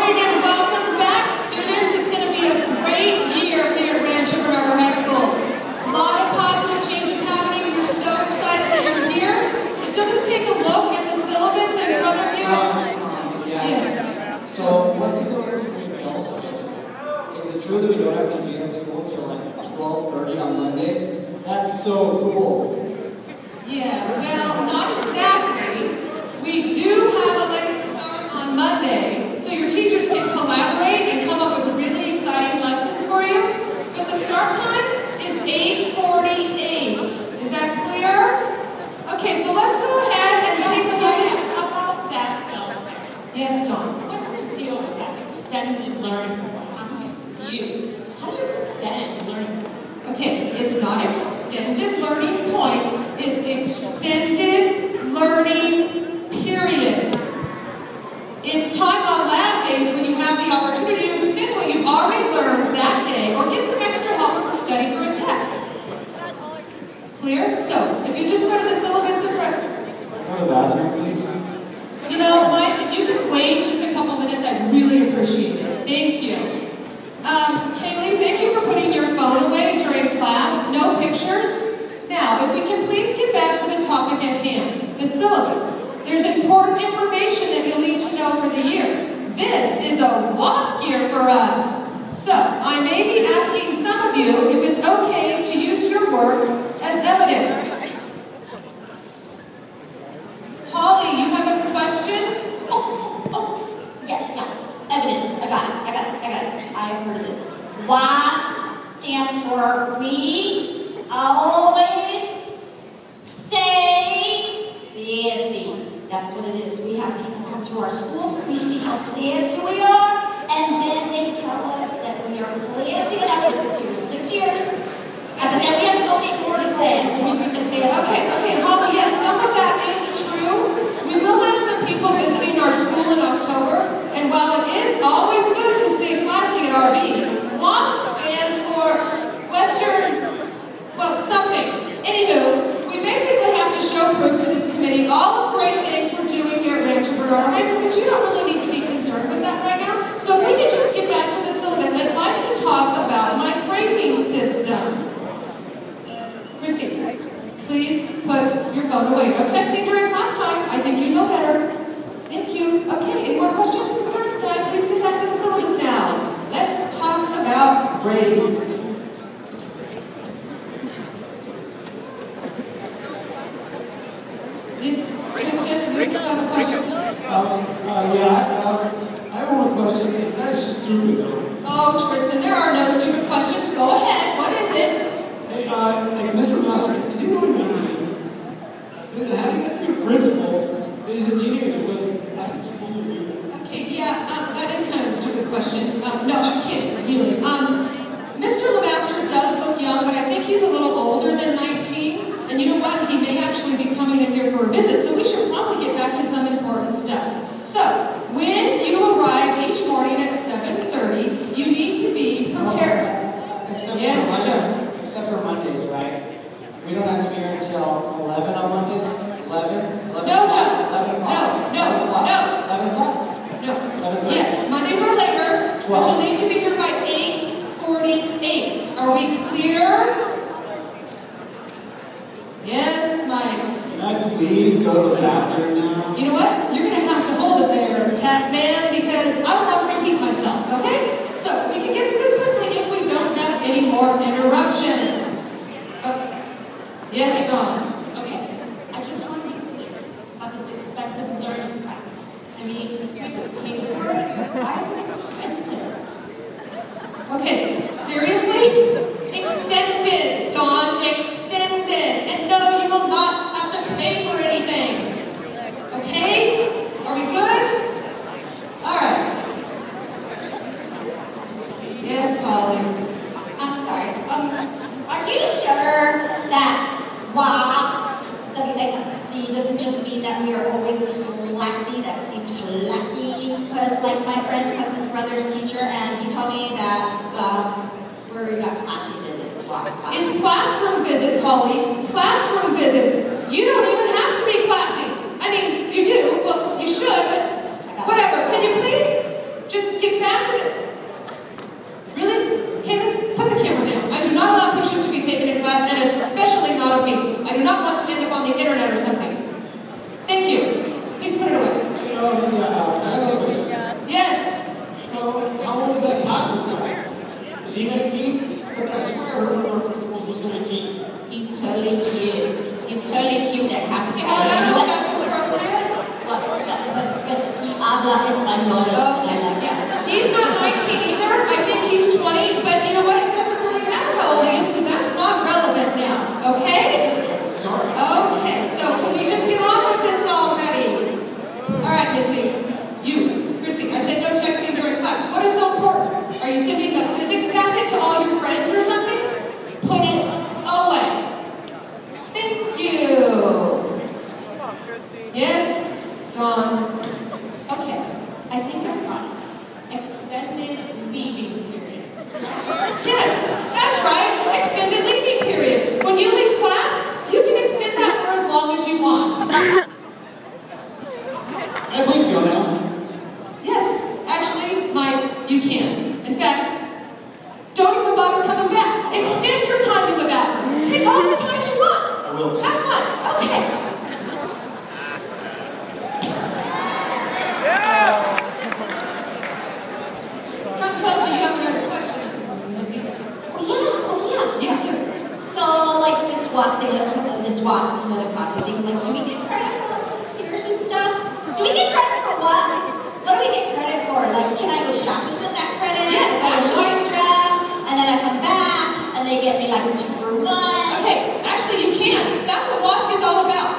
morning and welcome back, students. It's going to be a great year here at Rancho Bernardo High School. A lot of positive changes happening. We're so excited that you're here. If you'll just take a look at the syllabus in front of you. Yes. So, what's it called? Is it true that we don't have to be in school till like 12:30 on Mondays? That's so cool. Yeah, well, not exactly. We do have a late start on Monday, so your teachers can collaborate and come up with really exciting lessons for you. But the start time is 8:48. Is that clear? Okay, so let's go ahead and take a look at... About that, Elsa. Yes, Dawn. What's the deal with that extended learning? I'm confused. How do you extend learning? Okay, it's not extended learning point, it's extended learning period. It's time on lab days when you have the opportunity to extend what you've already learned that day or get some extra help for study for a test. Clear? So, if you just go to the syllabus in front. Go to the bathroom, please. You know, Mike, if you could wait just a couple minutes, I'd really appreciate it. Thank you. Kaylee, thank you for putting your phone away during class. No pictures. Now, if we can please get back to the topic at hand, the syllabus. There's important information that you'll need to know for the year. This is a WASC year for us. So, I may be asking some of you if it's okay to use your work as evidence. Holly, you have a question? Yes, no. Evidence. I got it. I've heard of this. WASP stands for We Always Stay Classy. That's what it is. We have people come to our school, we see how classy we are, and then they tell us that we are classy after 6 years. But then we have to go get more class, and we keep the class. Okay, Holly, yes, some of that is true. We will have some people visiting our school in October, and while it is always good to stay classy at RB, WASC stands for Western, well, something. Anywho, we basically have to show proof to this committee all the great things we're doing here at Rancho Bernardo High School, but you don't really need to be concerned with that right now. So if we could just get back to the syllabus, I'd like to talk about my grading system. Christy, please put your phone away. No texting during class time. I think you know better. Thank you. Okay, any more questions, concerns? Can I please get back to the syllabus now? Let's talk about grades. Please, Tristan, you have a question? I have one question. If that's stupid, though. Oh, Tristan, there are no stupid questions. Go ahead. What is it? Hey, Mr. Master, is he really 19? How do you get to be a principal? He's a teenager. I think schools will do that. Okay, yeah, that is kind of a stupid question. No, I'm kidding, really. Mr. LeMaster does look young, but I think he's a little older than 19. And you know what? He may actually be coming in here for a visit, so we should probably get back to some important stuff. So, when you arrive each morning at 7:30, you need to be prepared. Yes, Joe. Except for Mondays, right? We don't have to be here until 11 on Mondays? 11? No, Joe. 11 o'clock? No. 11 o'clock? No. 11:30? Yes, Mondays are later, but 12. you'll need to be here by 8:48. Are we clear? Yes, Mike. Can I please go to the bathroom now? You know what? You're going to have to hold it there, Tap Man, because I don't want to repeat myself, okay? So, we can get through this quickly if we don't have any more interruptions. Oh. Yes, Dawn. Okay, I just want to be clear about this expensive learning practice. I mean, do you have to pay for it? Why is it expensive? Okay, seriously? Extended, Dawn, extended. And no, you will not have to pay for anything. Okay? Are we good? Alright. Yes, Holly. I'm sorry. Are you sure that WASC, W-A-S-C, doesn't just mean that we are always classy, that C's classy? Because, like, my friend has his brother's teacher, and he told me that we got classy visits, WASC classy. It's classroom visits, Holly. Classroom visits. You don't even have to be classy. I mean, you do. Well, you should, but whatever. Can you please just do not want to end up on the internet or something. Thank you. Please put it away. Yes. So, how old is that Casas now? Is he 19? Because I swear I heard one of our principals was 19. He's totally cute. He's totally cute, that Casas guy. I don't know if that's appropriate. But he habla español. Okay, yeah. He's not 19 either. I think he's 20. But you know what? It doesn't really matter how old he is because that's not relevant now. Okay? Sorry. Okay, so can we just get on with this already? All right, Missy. You. Christy, I said no texting during class. What is so important? Are you sending the physics packet to all your friends or something? Put it away. Thank you. Yes, Dawn. Okay, I think I've got it. Extended leaving period. Yes, that's right. Extended leaving period. When you leave class, you can extend that for as long as you want. Can I please go now? Yes, actually, Mike, you can. In fact, don't even bother coming back. Extend your time in the bathroom. Take all the time you want. I will. Have fun. Okay. Something tells me you have another question, Missy. Oh yeah. Yeah, do. So like this WASP thing, this WASP from the class, things like, do we get credit for like 6 years and stuff? Do we get credit for what? What do we get credit for? Like, can I go shopping with that credit? Yes, actually. And then I come back, and they get me like a 2 for 1. Okay, actually you can. That's what WASP is all about.